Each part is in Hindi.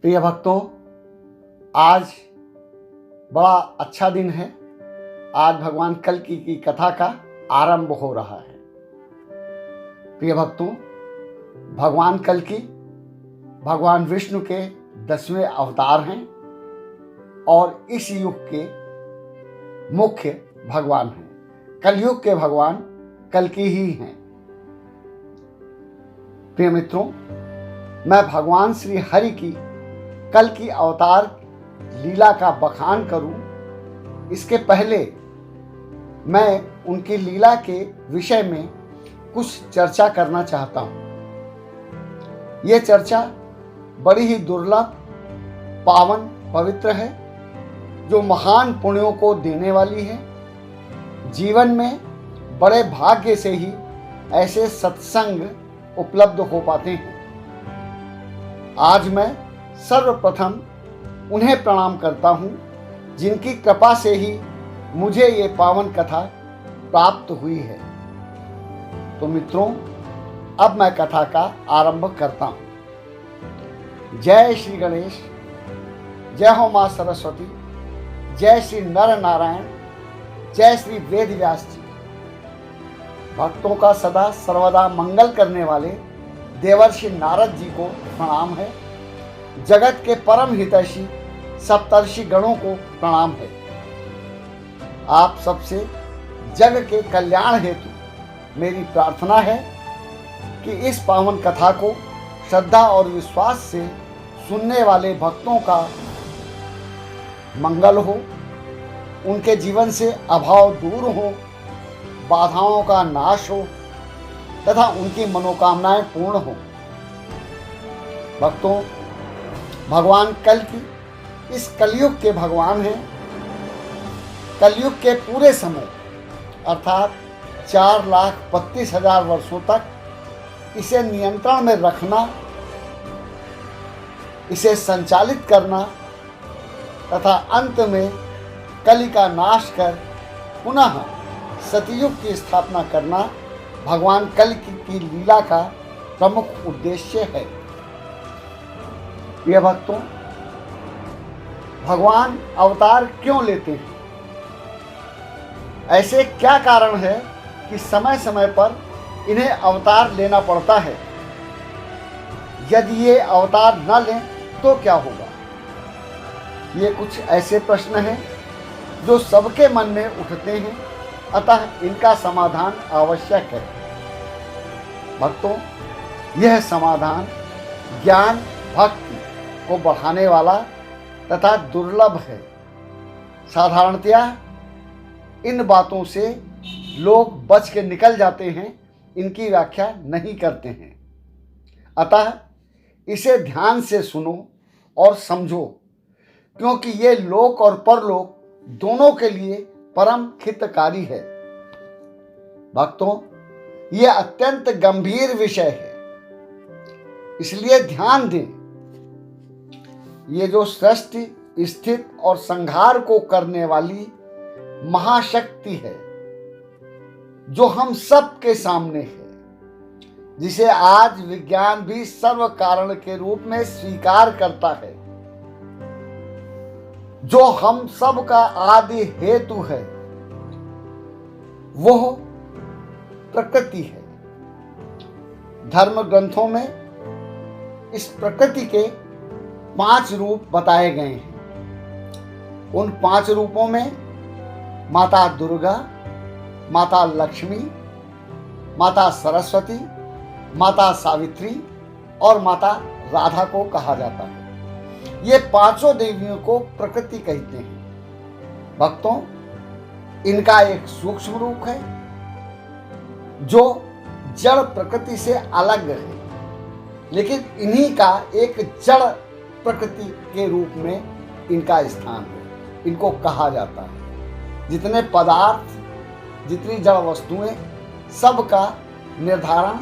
प्रिय भक्तों, आज बड़ा अच्छा दिन है। आज भगवान कल्कि की कथा का आरंभ हो रहा है। प्रिय भक्तों, भगवान कल्कि भगवान विष्णु के 10वें अवतार हैं और इस युग के मुख्य भगवान हैं। कलयुग के भगवान कल्कि ही हैं। प्रिय मित्रों, मैं भगवान श्री हरि की कल्कि अवतार लीला का बखान करूं, इसके पहले मैं उनकी लीला के विषय में कुछ चर्चा करना चाहता हूं। यह चर्चा बड़ी ही दुर्लभ, पावन, पवित्र है, जो महान पुण्यों को देने वाली है। जीवन में बड़े भाग्य से ही ऐसे सत्संग उपलब्ध हो पाते हैं। आज मैं सर्वप्रथम उन्हें प्रणाम करता हूं, जिनकी कृपा से ही मुझे ये पावन कथा प्राप्त हुई है। तो मित्रों, अब मैं कथा का आरंभ करता हूं। जय श्री गणेश, जय हो मां सरस्वती, जय श्री नर नारायण, जय श्री वेद व्यास जी। भक्तों का सदा सर्वदा मंगल करने वाले देवर्षि नारद जी को प्रणाम है। जगत के परम हितैषी सप्तर्षि गणों को प्रणाम है। आप सबसे जग के कल्याण हेतु मेरी प्रार्थना है कि इस पावन कथा को श्रद्धा और विश्वास से सुनने वाले भक्तों का मंगल हो, उनके जीवन से अभाव दूर हो, बाधाओं का नाश हो तथा उनकी मनोकामनाएं पूर्ण हो। भक्तों, भगवान कल्कि इस कलयुग के भगवान हैं। कलयुग के पूरे समय अर्थात 4,32,000 वर्षों तक इसे नियंत्रण में रखना, इसे संचालित करना तथा अंत में कलि का नाश कर पुनः सतयुग की स्थापना करना भगवान कल्कि की लीला का प्रमुख उद्देश्य है। प्रिय भक्तों, भगवान अवतार क्यों लेते हैं? ऐसे क्या कारण है कि समय समय पर इन्हें अवतार लेना पड़ता है? यदि ये अवतार न लें तो क्या होगा? ये कुछ ऐसे प्रश्न हैं जो सबके मन में उठते हैं, अतः इनका समाधान आवश्यक है। भक्तों, यह समाधान ज्ञान भक्ति को बढ़ाने वाला तथा दुर्लभ है। साधारणतया इन बातों से लोग बच के निकल जाते हैं, इनकी व्याख्या नहीं करते हैं। अतः इसे ध्यान से सुनो और समझो, क्योंकि ये लोक और परलोक दोनों के लिए परम हितकारी है। भक्तों, यह अत्यंत गंभीर विषय है, इसलिए ध्यान दें। ये जो सृष्टि, स्थित और संहार को करने वाली महाशक्ति है, जो हम सब के सामने है, जिसे आज विज्ञान भी सर्व कारण के रूप में स्वीकार करता है, जो हम सब का आदि हेतु है, वह प्रकृति है। धर्म ग्रंथों में इस प्रकृति के 5 रूप बताए गए हैं। उन 5 रूपों में माता दुर्गा, माता लक्ष्मी, माता सरस्वती, माता सावित्री और माता राधा को कहा जाता है। ये 5 देवियों को प्रकृति कहते हैं। भक्तों, इनका एक सूक्ष्म रूप है जो जड़ प्रकृति से अलग है, लेकिन इन्हीं का एक जड़ प्रकृति के रूप में इनका स्थान है। इनको कहा जाता है। जितने पदार्थ, जितनी जड़ वस्तुएं, सबका निर्धारण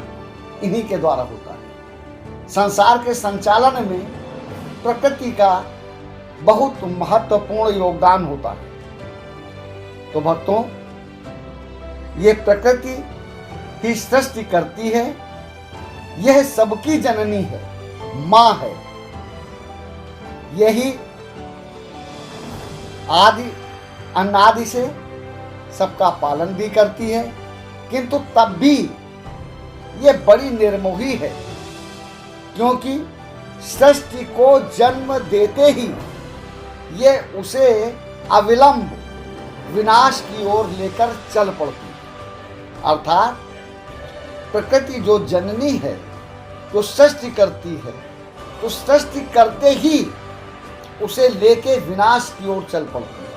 इन्हीं के द्वारा होता है। संसार के संचालन में प्रकृति का बहुत महत्वपूर्ण योगदान होता है। तो भक्तों, ये प्रकृति ही सृष्टि करती है। यह सबकी जननी है, माँ है। यही आदि अनादि से सबका पालन भी करती है, किंतु तब भी ये बड़ी निर्मोही है, क्योंकि सृष्टि को जन्म देते ही ये उसे अविलंब विनाश की ओर लेकर चल पड़ती है। अर्थात प्रकृति जो जननी है, जो सृष्टि करती है, तो सृष्टि करते ही उसे लेके विनाश की ओर चल पड़ती है,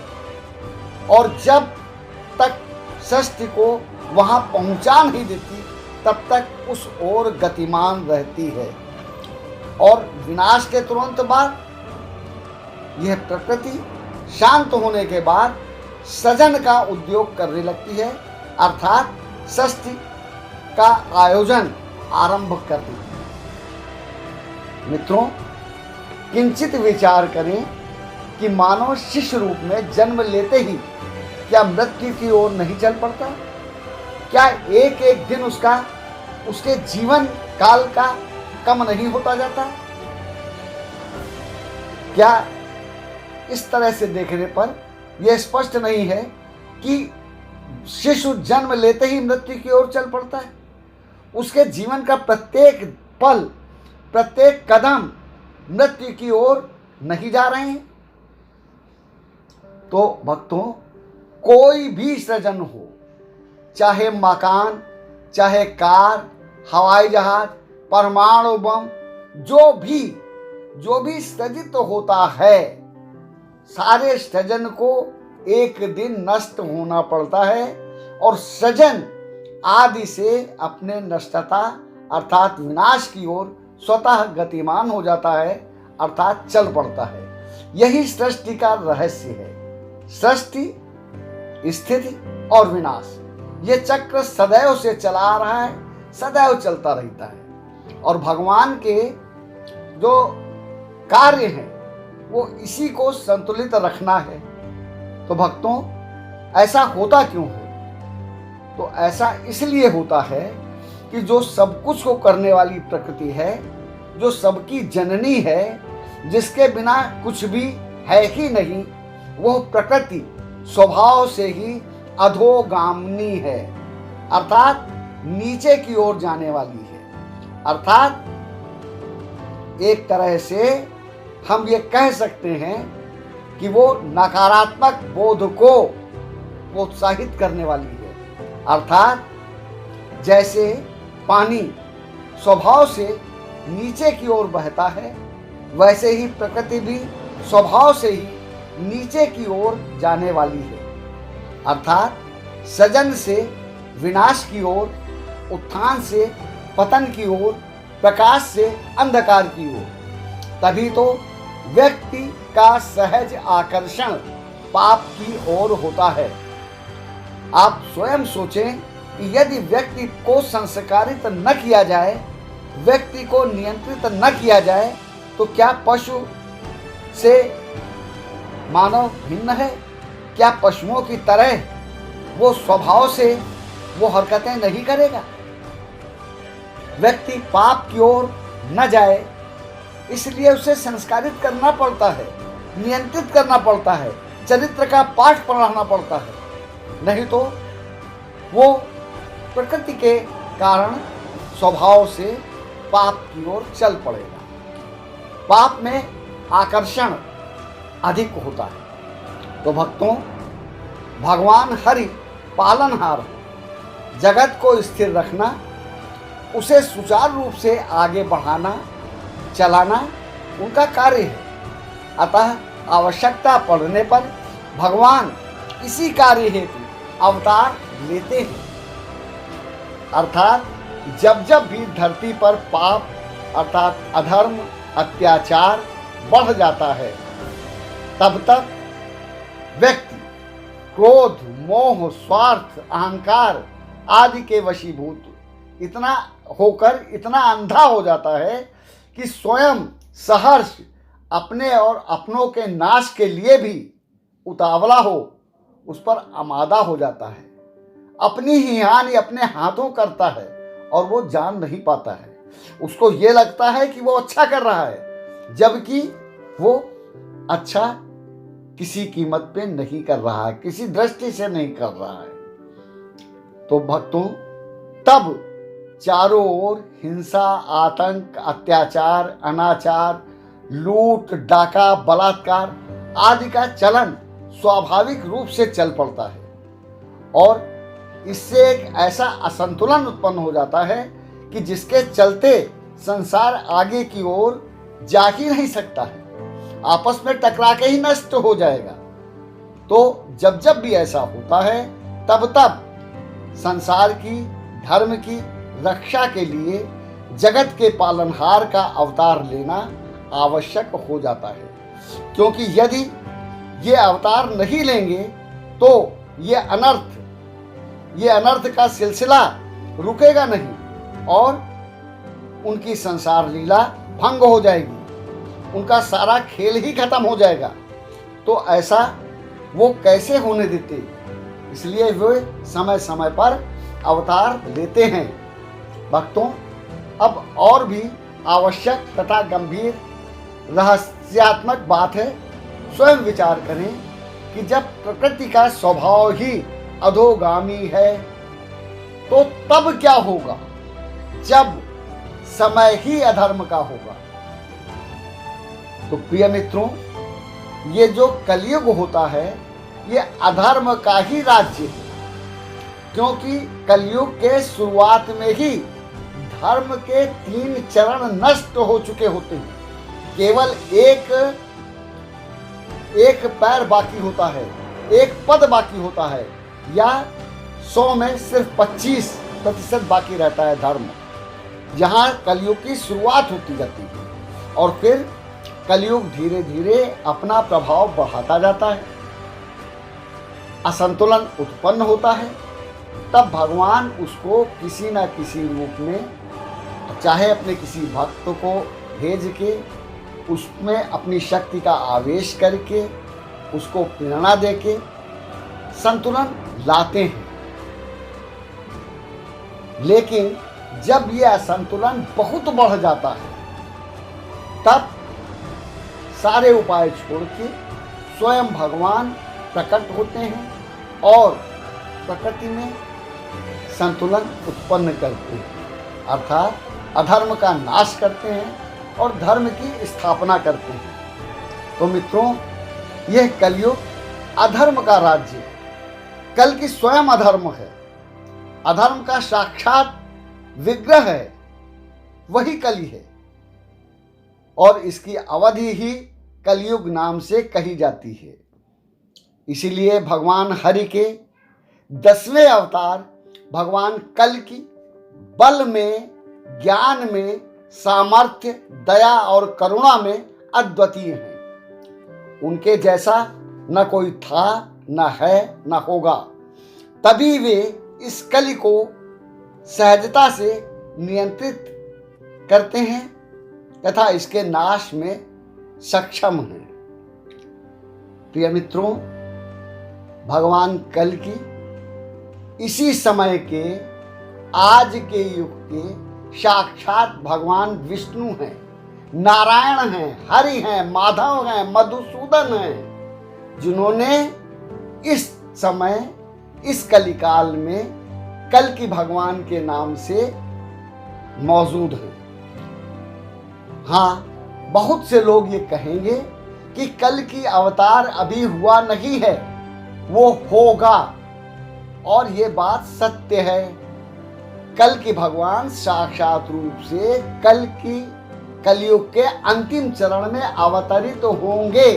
और जब तक सृष्टि को वहां पहुंचा नहीं देती तब तक उस ओर गतिमान रहती है। और विनाश के तुरंत बाद यह प्रकृति शांत होने के बाद सृजन का उद्योग करने लगती है, अर्थात सृष्टि का आयोजन आरंभ कर देती है। मित्रों, किंचित विचार करें कि मानव शिशु रूप में जन्म लेते ही क्या मृत्यु की ओर नहीं चल पड़ता? क्या एक एक दिन उसके जीवन काल का कम नहीं होता जाता? क्या इस तरह से देखने पर यह स्पष्ट नहीं है कि शिशु जन्म लेते ही मृत्यु की ओर चल पड़ता है? उसके जीवन का प्रत्येक पल, प्रत्येक कदम मृत्यु की ओर नहीं जा रहे हैं? तो भक्तों, कोई भी सृजन हो, चाहे मकान, चाहे कार, हवाई जहाज, परमाणु बम, जो भी सृजित होता है, सारे सृजन को एक दिन नष्ट होना पड़ता है, और सृजन आदि से अपने नष्टता अर्थात विनाश की ओर स्वतः गतिमान हो जाता है, अर्थात चल पड़ता है। यही सृष्टि का रहस्य है। सृष्टि, स्थिति और विनाश, ये चक्र सदैव से चला आ रहा है, सदैव चलता रहता है, और भगवान के जो कार्य हैं वो इसी को संतुलित रखना है। तो भक्तों, ऐसा होता क्यों है? तो ऐसा इसलिए होता है कि जो सब कुछ को करने वाली प्रकृति है, जो सबकी जननी है, जिसके बिना कुछ भी है ही नहीं, वह प्रकृति स्वभाव से ही अधोगामिनी है, अर्थात नीचे की ओर जाने वाली है। अर्थात एक तरह से हम ये कह सकते हैं कि वो नकारात्मक बोध को प्रोत्साहित करने वाली है। अर्थात जैसे पानी स्वभाव से नीचे की ओर बहता है, वैसे ही प्रकृति भी स्वभाव से ही नीचे की ओर जाने वाली है। अर्थात सृजन से विनाश की ओर, उत्थान से पतन की ओर, प्रकाश से अंधकार की ओर। तभी तो व्यक्ति का सहज आकर्षण पाप की ओर होता है। आप स्वयं सोचें कि यदि व्यक्ति को संस्कारित न किया जाए, व्यक्ति को नियंत्रित न किया जाए, तो क्या पशु से मानव भिन्न है? क्या पशुओं की तरह वो स्वभाव से वो हरकतें नहीं करेगा? व्यक्ति पाप की ओर न जाए, इसलिए उसे संस्कारित करना पड़ता है, नियंत्रित करना पड़ता है, चरित्र का पाठ पढ़ाना पड़ता है, नहीं तो वो प्रकृति के कारण स्वभाव से पाप की ओर चल पड़ेगा। पाप में आकर्षण अधिक होता है। तो भक्तों, भगवान हरि पालनहार, जगत को स्थिर रखना, उसे सुचारू रूप से आगे बढ़ाना, चलाना उनका कार्य है। अतः आवश्यकता पड़ने पर भगवान इसी कार्य हेतु अवतार लेते हैं। अर्थात जब जब भी धरती पर पाप अर्थात अधर्म, अत्याचार बढ़ जाता है, तब तक व्यक्ति क्रोध, मोह, स्वार्थ, अहंकार आदि के वशीभूत इतना होकर इतना अंधा हो जाता है कि स्वयं सहर्ष अपने और अपनों के नाश के लिए भी उतावला हो उस पर आमादा हो जाता है। अपनी ही हानि अपने हाथों करता है और वो जान नहीं पाता है। उसको ये लगता है कि वो अच्छा कर रहा है, जबकि वो अच्छा किसी कीमत पे नहीं कर रहा है, किसी दृष्टि से नहीं कर रहा है। तो भक्तों, तब चारों ओर हिंसा, आतंक, अत्याचार, अनाचार, लूट, डाका, बलात्कार आदि का चलन स्वाभाविक रूप से चल पड़ता है और इससे एक ऐसा असंतुलन उत्पन्न हो जाता है कि जिसके चलते संसार आगे की ओर जा ही नहीं सकता है, आपस में टकरा के ही नष्ट हो जाएगा। तो जब जब भी ऐसा होता है तब तब संसार की, धर्म की रक्षा के लिए जगत के पालनहार का अवतार लेना आवश्यक हो जाता है, क्योंकि यदि ये अवतार नहीं लेंगे तो ये अनर्थ का सिलसिला रुकेगा नहीं और उनकी संसार लीला भंग हो जाएगी, उनका सारा खेल ही खत्म हो जाएगा। तो ऐसा वो कैसे होने देते, इसलिए वे समय समय पर अवतार लेते हैं। भक्तों, अब और भी आवश्यक तथा गंभीर रहस्यात्मक बात है, स्वयं विचार करें कि जब प्रकृति का स्वभाव ही अधोगामी है तो तब क्या होगा जब समय ही अधर्म का होगा। तो प्रिय मित्रों, ये जो कलयुग होता है ये अधर्म का ही राज्य है, क्योंकि कलयुग के शुरुआत में ही धर्म के 3 चरण नष्ट हो चुके होते हैं, केवल एक पैर बाकी होता है, एक पद बाकी होता है, या 100 में सिर्फ 25% बाकी रहता है धर्म, जहाँ कलयुग की शुरुआत होती जाती है और फिर कलयुग धीरे धीरे अपना प्रभाव बढ़ाता जाता है, असंतुलन उत्पन्न होता है। तब भगवान उसको किसी न किसी रूप में, चाहे अपने किसी भक्त को भेज के उसमें अपनी शक्ति का आवेश करके उसको प्रेरणा देके संतुलन लाते हैं। लेकिन जब यह असंतुलन बहुत बढ़ जाता है तब सारे उपाय छोड़ के स्वयं भगवान प्रकट होते हैं और प्रकृति में संतुलन उत्पन्न करते हैं, अर्थात अधर्म का नाश करते हैं और धर्म की स्थापना करते हैं। तो मित्रों, यह कलयुग अधर्म का राज्य है, कल की स्वयं अधर्म है, अधर्म का साक्षात विग्रह है, वही कली है और इसकी अवधि ही कलयुग नाम से कही जाती है। इसीलिए भगवान हरि के 10वें अवतार भगवान कल की बल में, ज्ञान में, सामर्थ्य, दया और करुणा में अद्वितीय हैं। उनके जैसा न कोई था, न है, न होगा। तभी वे इस कली को सहजता से नियंत्रित करते हैं तथा इसके नाश में सक्षम हैं। प्रिय मित्रों, भगवान कल की इसी समय के, आज के युग के साक्षात भगवान विष्णु हैं, नारायण हैं, हरि हैं, माधव हैं, मधुसूदन हैं, जिन्होंने इस समय, इस कलिकाल में कल की भगवान के नाम से मौजूद हैं। हाँ, बहुत से लोग ये कहेंगे कि कल की अवतार अभी हुआ नहीं है, वो होगा, और ये बात सत्य है। कल की भगवान साक्षात रूप से कलयुग के अंतिम चरण में अवतरित तो होंगे।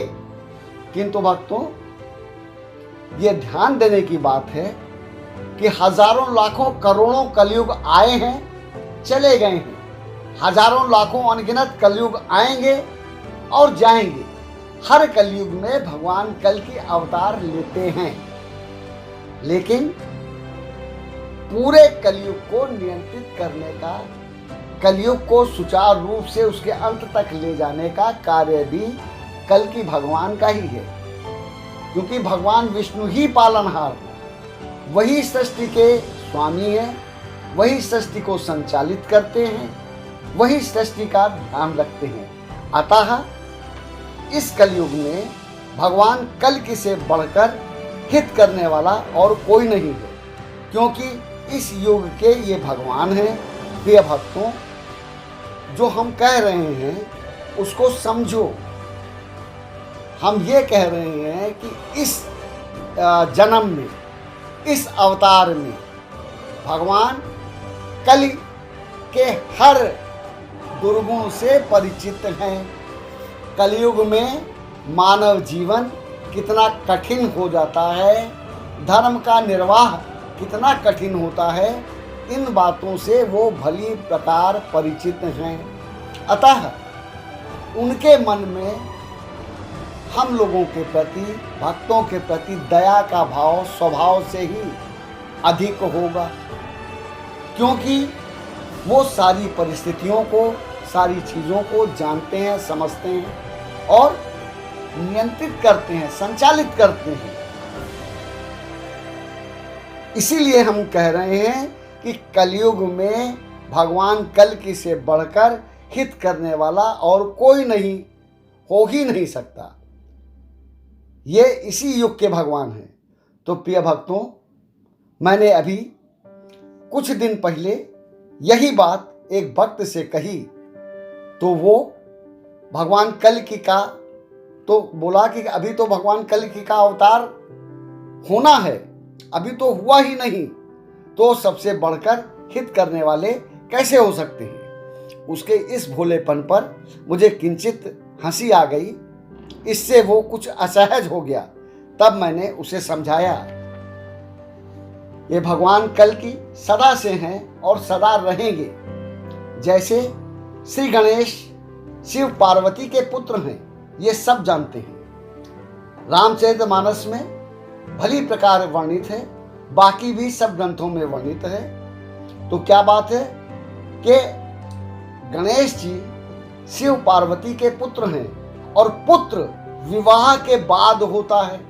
किंतु भक्तों, ये ध्यान देने की बात है कि हजारों लाखों करोड़ों कलयुग आए हैं, चले गए हैं, हजारों लाखों अनगिनत कलयुग आएंगे और जाएंगे। हर कलयुग में भगवान कल की अवतार लेते हैं, लेकिन पूरे कलयुग को नियंत्रित करने का, कलयुग को सुचारू रूप से उसके अंत तक ले जाने का कार्य भी कल की भगवान का ही है, क्योंकि भगवान विष्णु ही पालनहार है, वही सृष्टि के स्वामी हैं, वही सृष्टि को संचालित करते हैं, वही सृष्टि का ध्यान रखते हैं। अतः इस कलयुग में भगवान कल्कि से बढ़कर हित करने वाला और कोई नहीं है, क्योंकि इस युग के ये भगवान हैं। प्रिय भक्तों, जो हम कह रहे हैं उसको समझो। हम ये कह रहे हैं कि इस जन्म में, इस अवतार में भगवान कलि के हर दुर्गुण से परिचित हैं। कलयुग में मानव जीवन कितना कठिन हो जाता है, धर्म का निर्वाह कितना कठिन होता है, इन बातों से वो भली प्रकार परिचित हैं। अतः उनके मन में हम लोगों के प्रति, भक्तों के प्रति दया का भाव स्वभाव से ही अधिक होगा, क्योंकि वो सारी परिस्थितियों को, सारी चीज़ों को जानते हैं, समझते हैं और नियंत्रित करते हैं, संचालित करते हैं। इसीलिए हम कह रहे हैं कि कलयुग में भगवान कल्कि से बढ़कर हित करने वाला और कोई नहीं, हो ही नहीं सकता। ये इसी युग के भगवान हैं। तो प्रिय भक्तों, मैंने अभी कुछ दिन पहले यही बात एक भक्त से कही, तो वो भगवान कल्कि का तो बोला कि अभी तो भगवान कल्कि का अवतार होना है, अभी तो हुआ ही नहीं, तो सबसे बढ़कर हित करने वाले कैसे हो सकते हैं। उसके इस भोलेपन पर मुझे किंचित हंसी आ गई, इससे वो कुछ असहज हो गया। तब मैंने उसे समझाया, ये भगवान कल्कि सदा से हैं और सदा रहेंगे। जैसे श्री गणेश शिव पार्वती के पुत्र हैं, ये सब जानते हैं। रामचरितमानस में भली प्रकार वर्णित है, बाकी भी सब ग्रंथों में वर्णित है। तो क्या बात है कि गणेश जी शिव पार्वती के पुत्र हैं और पुत्र विवाह के बाद होता है,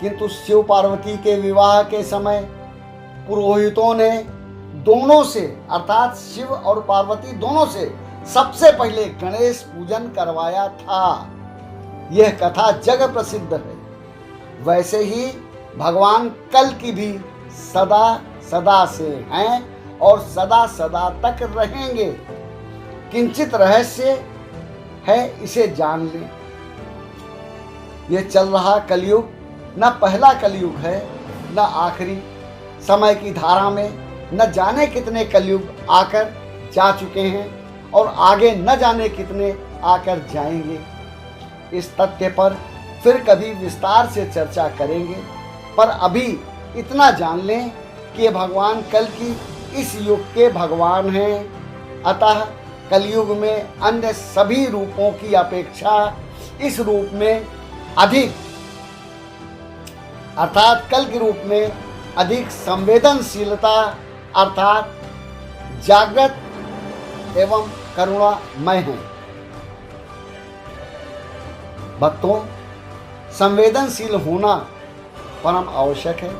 किंतु शिव पार्वती के विवाह के समय पुरोहितों ने दोनों से, अर्थात शिव और पार्वती दोनों से सबसे पहले गणेश पूजन करवाया था। यह कथा जग प्रसिद्ध है। वैसे ही भगवान कल्कि भी सदा सदा से हैं और सदा सदा तक रहेंगे। किंचित रहस्य है, इसे जान लें। यह चल रहा कलयुग न पहला कलयुग है न आखिरी। समय की धारा में न जाने कितने कलयुग आकर जा चुके हैं और आगे न जाने कितने आकर जाएंगे। इस तथ्य पर फिर कभी विस्तार से चर्चा करेंगे, पर अभी इतना जान लें कि ये भगवान कल्कि इस युग के भगवान हैं। अतः कलयुग में अन्य सभी रूपों की अपेक्षा इस रूप में अधिक, अर्थात कल्कि रूप में अधिक संवेदनशीलता, अर्थात जागृत एवं करुणामय है। भक्तों, संवेदनशील होना परम आवश्यक है।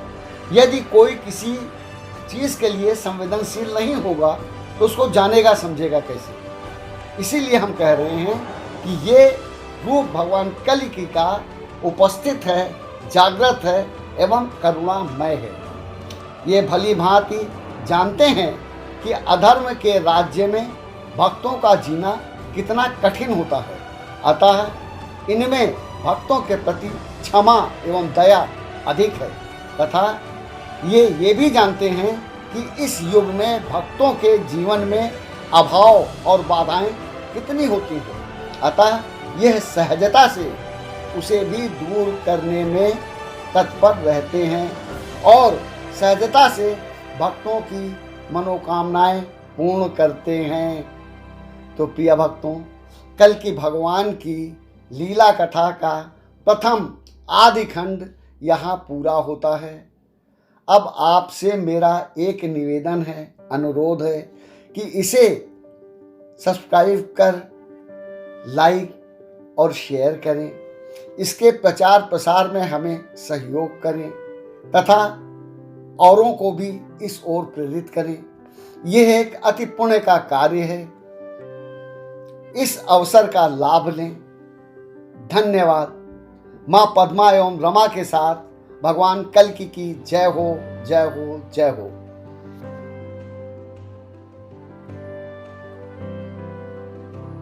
यदि कोई किसी चीज़ के लिए संवेदनशील नहीं होगा तो उसको जानेगा, समझेगा कैसे। इसीलिए हम कह रहे हैं कि ये रूप भगवान कल्कि का उपस्थित है, जागृत है एवं करुणामय है। ये भली भांति जानते हैं कि अधर्म के राज्य में भक्तों का जीना कितना कठिन होता है। अतः इनमें भक्तों के प्रति क्षमा एवं दया अधिक है। तथा ये भी जानते हैं कि इस युग में भक्तों के जीवन में अभाव और बाधाएं कितनी होती हैं। अतः यह सहजता से उसे भी दूर करने में तत्पर रहते हैं और सहजता से भक्तों की मनोकामनाएं पूर्ण करते हैं। तो प्रिय भक्तों, कल्कि भगवान की लीला कथा का प्रथम आदि खंड यहाँ पूरा होता है। अब आपसे मेरा एक निवेदन है, अनुरोध है कि इसे सब्सक्राइब कर, लाइक और शेयर करें। इसके प्रचार प्रसार में हमें सहयोग करें तथा औरों को भी इस ओर प्रेरित करें। यह एक अति पुण्य का कार्य है। इस अवसर का लाभ लें। धन्यवाद। माँ पद्मा एवं रमा के साथ भगवान कल्कि की जय हो, जय हो, जय हो।